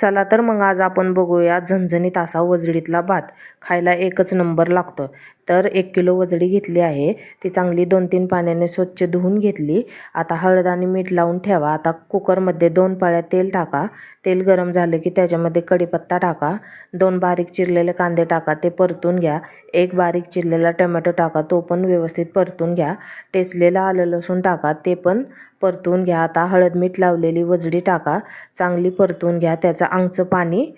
चला तर मग आज आपण बघूया झणझणीत असा वजडीतला भात. खायला एकच नंबर लागतो. तर 1 किलो वजडी घेतली आहे. ती चांगली 2-3 पाण्याने स्वच्छ धुवून घेतली. आता हळद आणि मीठ लावून ठेवा. आता कुकरमध्ये 2 पळ्या तेल टाका. तेल गरम झाले की त्याच्यामध्ये कढीपत्ता टाका. 2 बारीक चिरलेले कांदे टाका, ते परतून घ्या. 1 बारीक चिरलेला टोमॅटो टाका, तो पण व्यवस्थित परतून घ्या. ठेचलेलं आलं लसूण टाका, ते पण परतून घ्या. आता हळद मीठ लावलेली वजडी टाका, चांगली परतून घ्या त्याचं अंगचं पाणी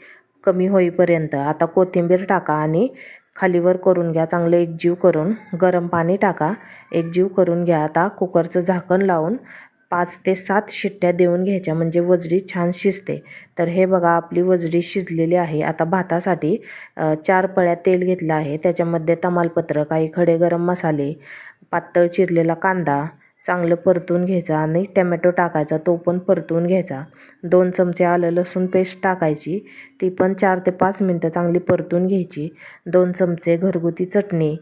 कमी होईपर्यंत. आता कोथिंबीर टाका आणि खालीवर करून घ्या चांगलं एकजीव करून. गरम पाणी टाका, एकजीव करून घ्या. आता कुकरचं झाकण लावून 5 ते 7 शिट्ट्या देऊन घ्यायच्या, म्हणजे वजडी छान शिजते. तर हे बघा आपली वजडी शिजलेली आहे. आता भातासाठी 4 पळ्या तेल घेतलं आहे. त्याच्यामध्ये तमालपत्र, काही खडे गरम मसाले, पातळ चिरलेला कांदा चांगलं परतून घ्यायचा आणि टोमॅटो टाकायचा, तो पण परतून घ्यायचा. 2 चमचे आलं लसूण पेस्ट टाकायची, ती पण 4 ते 5 मिनटं चांगली परतून घ्यायची. 2 चमचे घरगुती चटणी,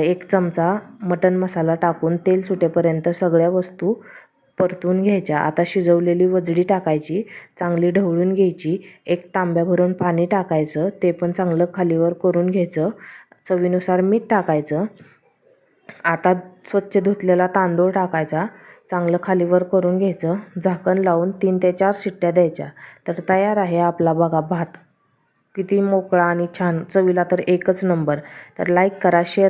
1 चमचा मटण मसाला टाकून तेल सुटेपर्यंत सगळ्या वस्तू परतून घ्यायच्या. आता शिजवलेली वजडी टाकायची, चांगली ढवळून घ्यायची. 1 तांब्या भरून पाणी टाकायचं, ते पण चांगलं खालीवर करून घ्यायचं. चवीनुसार मीठ टाकायचं. आता स्वच्छ धुतलेला तांदूळ टाकायचा, चांगलं खालीवर करून घ्यायचं. झाकण लावून 3 ते 4 शिट्ट्या द्यायच्या. तर तयार आहे आपला बघा भात. किती मोकळा आणि छान, चवीला तर एकच नंबर. तर लाईक करा, शेअर